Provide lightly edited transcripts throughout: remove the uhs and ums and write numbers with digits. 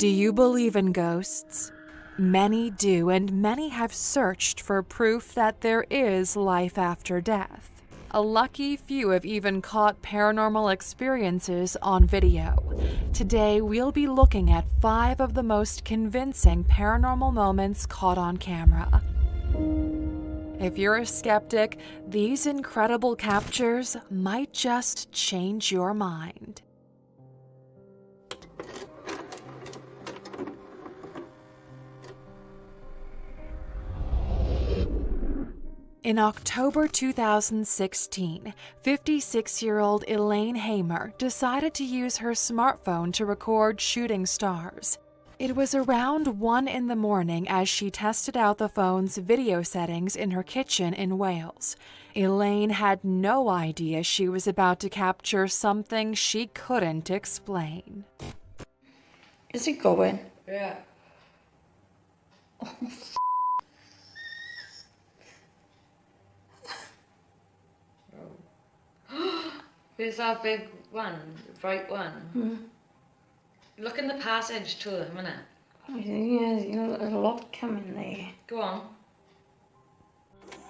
Do you believe in ghosts? Many do, and many have searched for proof that there is life after death. A lucky few have even caught paranormal experiences on video. Today, we'll be looking at 5 of the most convincing paranormal moments caught on camera. If you're a skeptic, these incredible captures might just change your mind. In October 2016, 56-year-old Elaine Hamer decided to use her smartphone to record shooting stars. It was around 1 in the morning as she tested out the phone's video settings in her kitchen in Wales. Elaine had no idea she was about to capture something she couldn't explain. Is it going? Yeah. There's that big one, bright one. Look in the passage to them, innit? Yeah, there's a lot coming there. Go on.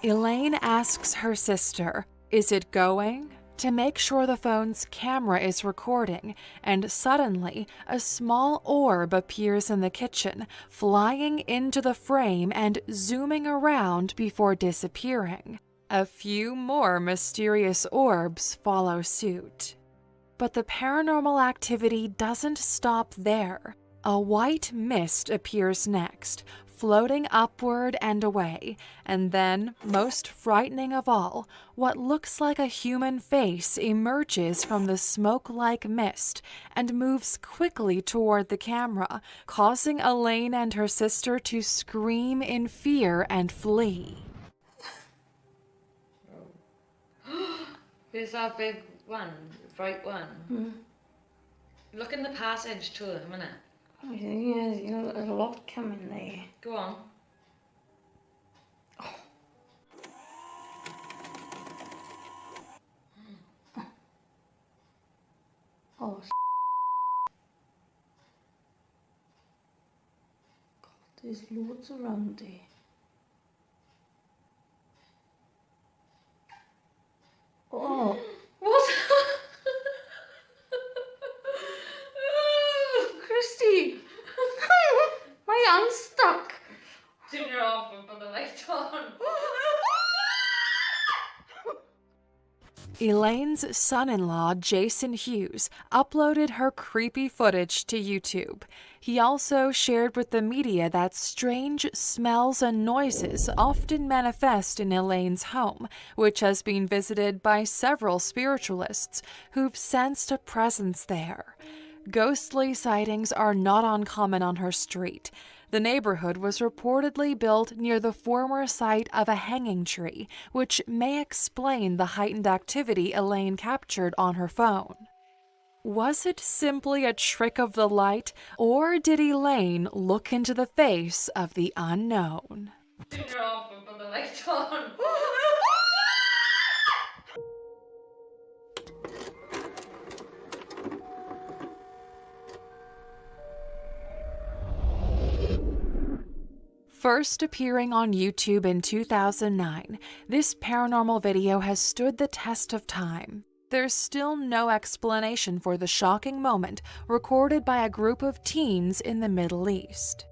Elaine asks her sister, "Is it going?" to make sure the phone's camera is recording, and suddenly, a small orb appears in the kitchen, flying into the frame and zooming around before disappearing. A few more mysterious orbs follow suit. But the paranormal activity doesn't stop there. A white mist appears next, floating upward and away, and then, most frightening of all, what looks like a human face emerges from the smoke-like mist and moves quickly toward the camera, causing Elaine and her sister to scream in fear and flee. There's that big one, bright one. Look in the passage to them, innit? Yeah, there's a lot coming there. Go on. Oh, God, there's loads around there. Oh. What? Christy! My hand's stuck. Turn your off and put the light on. Elaine's son-in-law, Jason Hughes, uploaded her creepy footage to YouTube. He also shared with the media that strange smells and noises often manifest in Elaine's home, which has been visited by several spiritualists who've sensed a presence there. Ghostly sightings are not uncommon on her street. The neighborhood was reportedly built near the former site of a hanging tree, which may explain the heightened activity Elaine captured on her phone. Was it simply a trick of the light, or did Elaine look into the face of the unknown? Turn your off and put the light on. First appearing on YouTube in 2009, this paranormal video has stood the test of time. There's still no explanation for the shocking moment recorded by a group of teens in the Middle East.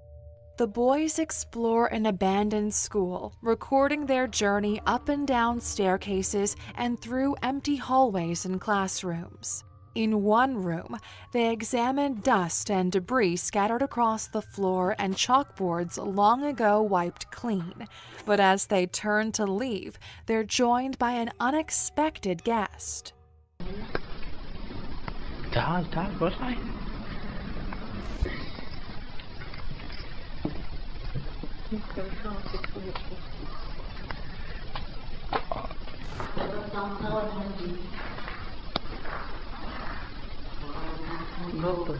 The boys explore an abandoned school, recording their journey up and down staircases and through empty hallways and classrooms. In one room, they examined dust and debris scattered across the floor and chalkboards long ago wiped clean. But as they turn to leave, they're joined by an unexpected guest. تعال قول هاي. نقطة.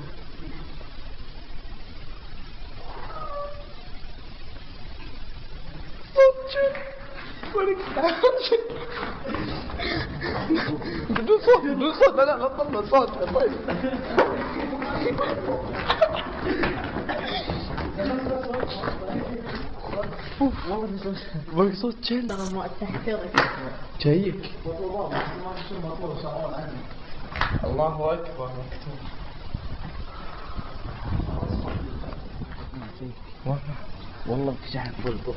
بدون صوت لا لا طلع صوت والله صوت chill. جايك. الله أكبر مكتوب. والله بتجعل بالضبط.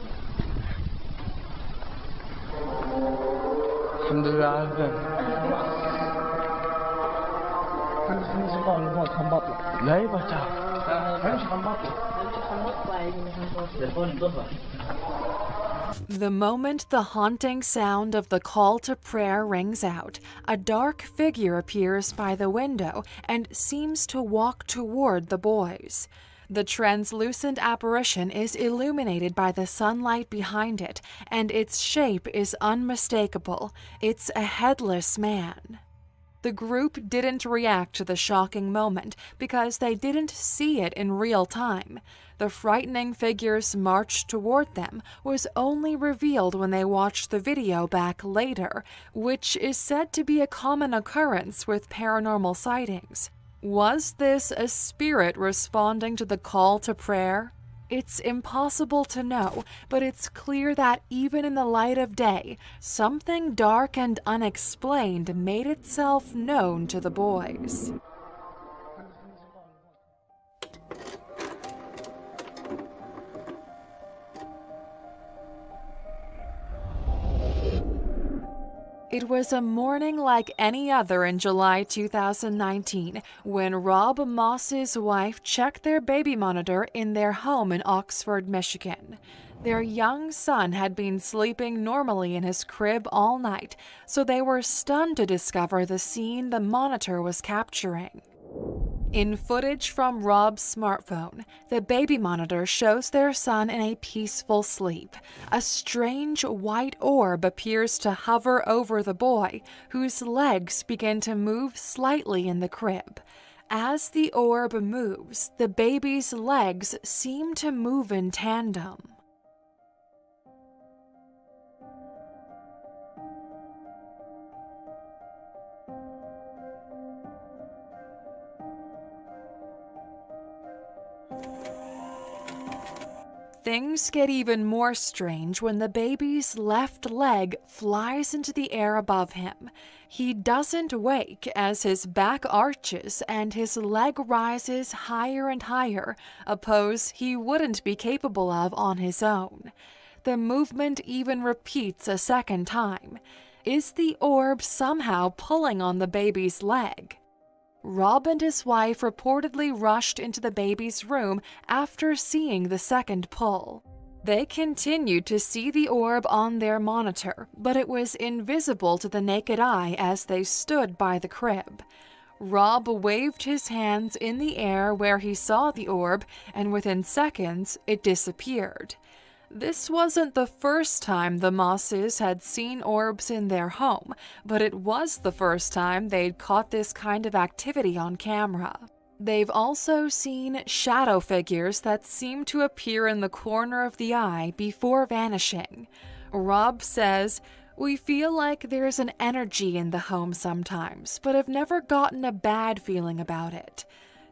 الحمد لله على السلامة. لا يبغى تعال. امشي خنبطة. The moment the haunting sound of the call to prayer rings out, a dark figure appears by the window and seems to walk toward the boys. The translucent apparition is illuminated by the sunlight behind it, and its shape is unmistakable. It's a headless man. The group didn't react to the shocking moment because they didn't see it in real time. The frightening figure's march toward them was only revealed when they watched the video back later, which is said to be a common occurrence with paranormal sightings. Was this a spirit responding to the call to prayer? It's impossible to know, but it's clear that even in the light of day, something dark and unexplained made itself known to the boys. It was a morning like any other in July 2019 when Rob Moss's wife checked their baby monitor in their home in Oxford, Michigan. Their young son had been sleeping normally in his crib all night, so they were stunned to discover the scene the monitor was capturing. In footage from Rob's smartphone, the baby monitor shows their son in a peaceful sleep. A strange white orb appears to hover over the boy, whose legs begin to move slightly in the crib. As the orb moves, the baby's legs seem to move in tandem. Things get even more strange when the baby's left leg flies into the air above him. He doesn't wake as his back arches and his leg rises higher and higher, a pose he wouldn't be capable of on his own. The movement even repeats a second time. Is the orb somehow pulling on the baby's leg? Rob and his wife reportedly rushed into the baby's room after seeing the second pull. They continued to see the orb on their monitor, but it was invisible to the naked eye as they stood by the crib. Rob waved his hands in the air where he saw the orb, and within seconds, it disappeared. This wasn't the first time the Mosses had seen orbs in their home, but it was the first time they'd caught this kind of activity on camera. They've also seen shadow figures that seem to appear in the corner of the eye before vanishing. Rob says, "We feel like there's an energy in the home sometimes, but have never gotten a bad feeling about it."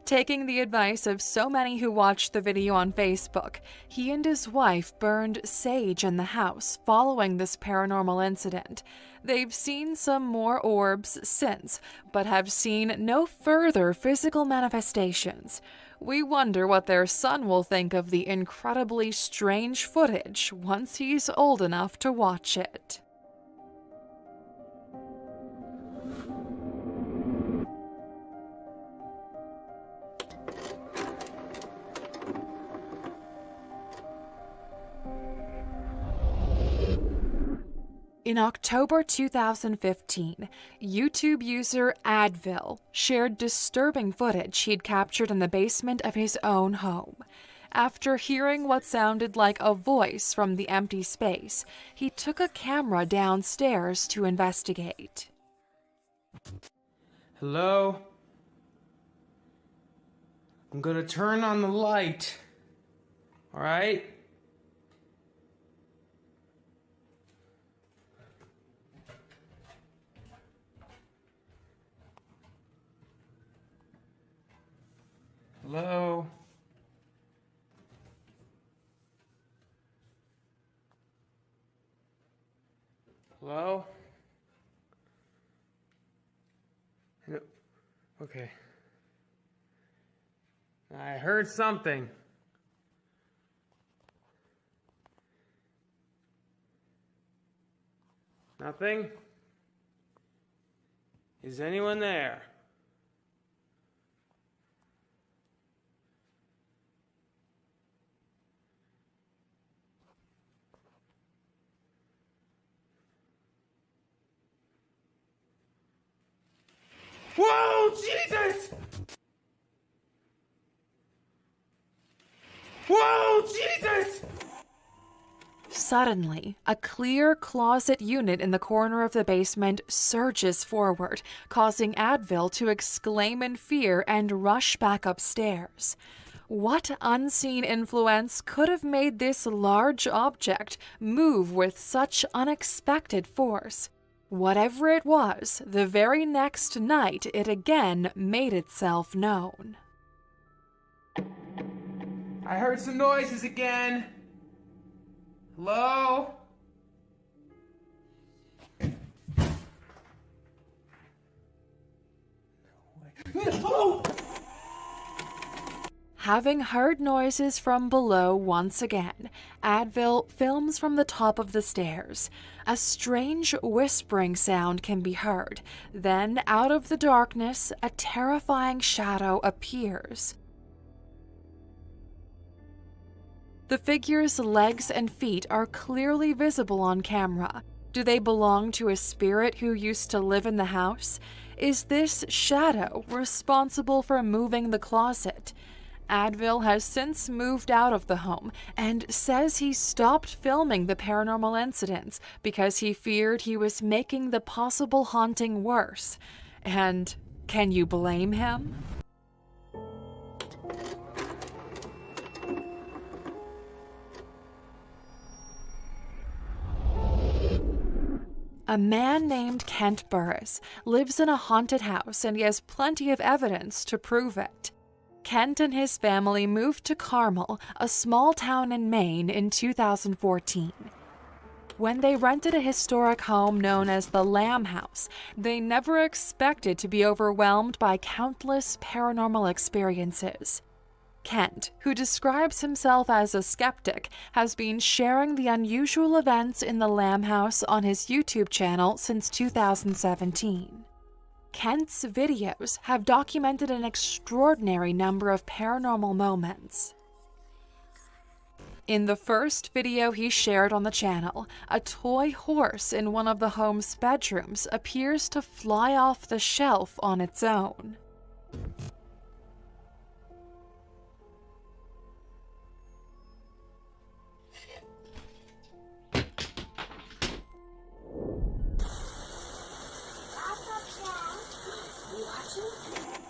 Taking the advice of so many who watched the video on Facebook, he and his wife burned sage in the house following this paranormal incident. They've seen some more orbs since, but have seen no further physical manifestations. We wonder what their son will think of the incredibly strange footage once he's old enough to watch it. In October 2015, YouTube user Advil shared disturbing footage he'd captured in the basement of his own home. After hearing what sounded like a voice from the empty space, he took a camera downstairs to investigate. Hello? I'm gonna turn on the light. All right? Hello? Hello? No. Okay. I heard something. Nothing? Is anyone there? Whoa, Jesus! Whoa, Jesus! Suddenly, a clear closet unit in the corner of the basement surges forward, causing Advil to exclaim in fear and rush back upstairs. What unseen influence could have made this large object move with such unexpected force? Whatever it was, the very next night it again made itself known. I heard some noises again. Hello? No! Having heard noises from below once again, Advil films from the top of the stairs. A strange whispering sound can be heard. Then, out of the darkness, a terrifying shadow appears. The figure's legs and feet are clearly visible on camera. Do they belong to a spirit who used to live in the house? Is this shadow responsible for moving the closet? Advil has since moved out of the home and says he stopped filming the paranormal incidents because he feared he was making the possible haunting worse. And can you blame him? A man named Kent Burris lives in a haunted house and he has plenty of evidence to prove it. Kent and his family moved to Carmel, a small town in Maine, in 2014. When they rented a historic home known as the Lamb House, they never expected to be overwhelmed by countless paranormal experiences. Kent, who describes himself as a skeptic, has been sharing the unusual events in the Lamb House on his YouTube channel since 2017. Kent's videos have documented an extraordinary number of paranormal moments. In the first video he shared on the channel, a toy horse in one of the home's bedrooms appears to fly off the shelf on its own.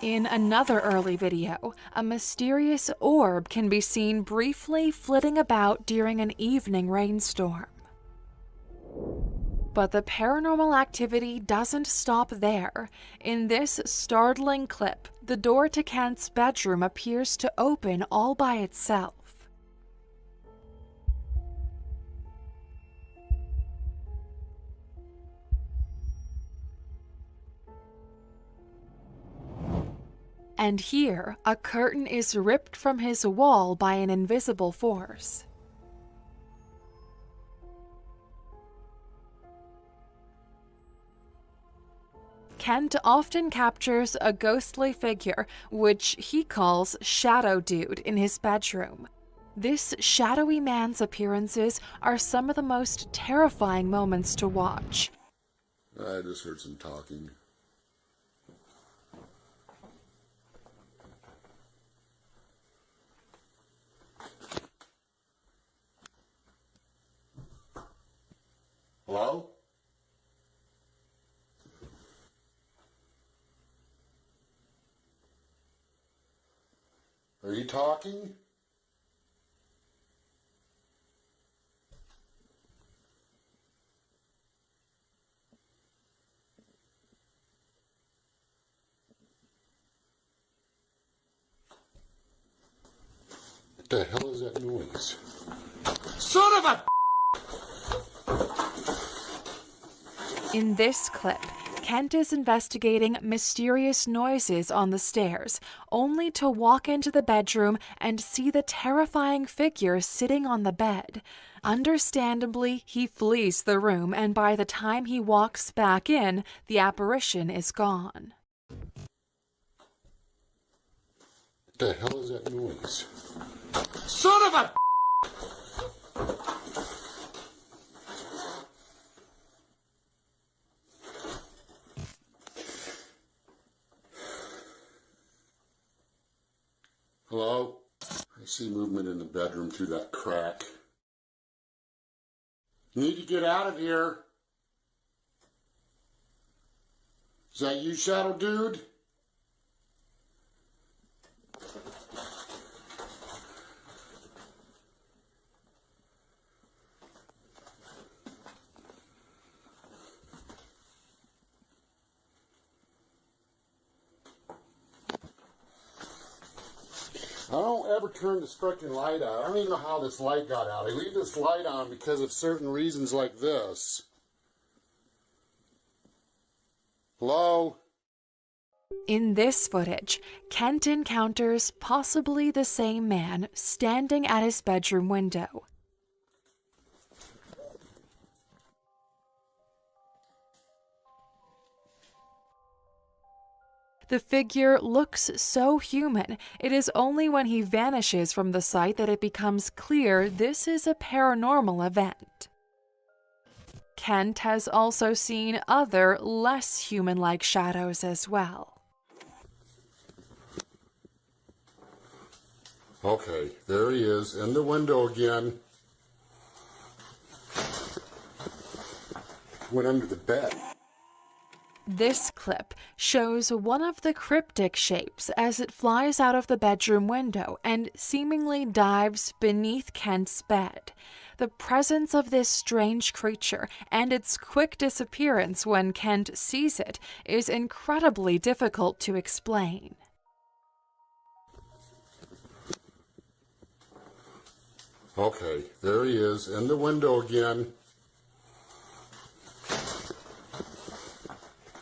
In another early video, a mysterious orb can be seen briefly flitting about during an evening rainstorm. But the paranormal activity doesn't stop there. In this startling clip, the door to Kent's bedroom appears to open all by itself. And here, a curtain is ripped from his wall by an invisible force. Kent often captures a ghostly figure, which he calls Shadow Dude, in his bedroom. This shadowy man's appearances are some of the most terrifying moments to watch. I just heard some talking. Hello? Are you talking? What the hell is that noise? Son of a... In this clip, Kent is investigating mysterious noises on the stairs, only to walk into the bedroom and see the terrifying figure sitting on the bed. Understandably, he flees the room, and by the time he walks back in, the apparition is gone. What the hell is that noise? Son of a... Hello? I see movement in the bedroom through that crack. You need to get out of here. Is that you, Shadow Dude? I don't ever turn this frickin' light out. I don't even know how this light got out. I leave this light on because of certain reasons like this. Hello? In this footage, Kent encounters possibly the same man standing at his bedroom window. The figure looks so human, it is only when he vanishes from the site that it becomes clear this is a paranormal event. Kent has also seen other, less human-like shadows as well. Okay, there he is, in the window again. Went under the bed. This clip shows one of the cryptic shapes as it flies out of the bedroom window and seemingly dives beneath Kent's bed. The presence of this strange creature and its quick disappearance when Kent sees it is incredibly difficult to explain. Okay, there he is, in the window again.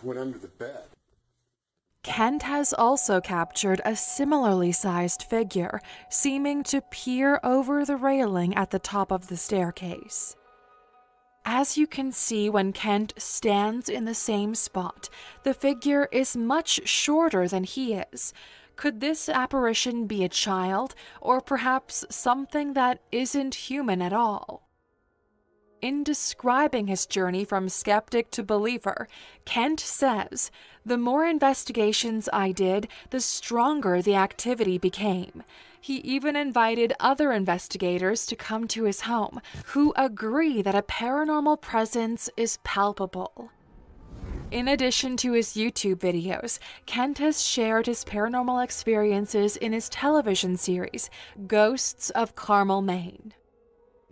Went under the bed. Kent has also captured a similarly sized figure, seeming to peer over the railing at the top of the staircase. As you can see when Kent stands in the same spot, the figure is much shorter than he is. Could this apparition be a child, or perhaps something that isn't human at all? In describing his journey from skeptic to believer, Kent says, "The more investigations I did, the stronger the activity became." He even invited other investigators to come to his home, who agree that a paranormal presence is palpable. In addition to his YouTube videos, Kent has shared his paranormal experiences in his television series, Ghosts of Carmel, Maine.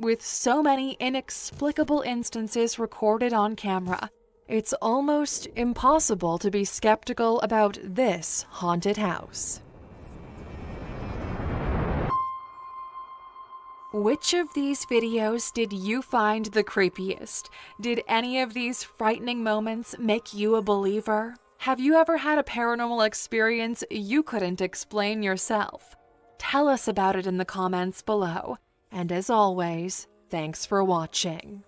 With so many inexplicable instances recorded on camera, it's almost impossible to be skeptical about this haunted house. Which of these videos did you find the creepiest? Did any of these frightening moments make you a believer? Have you ever had a paranormal experience you couldn't explain yourself? Tell us about it in the comments below. And as always, thanks for watching.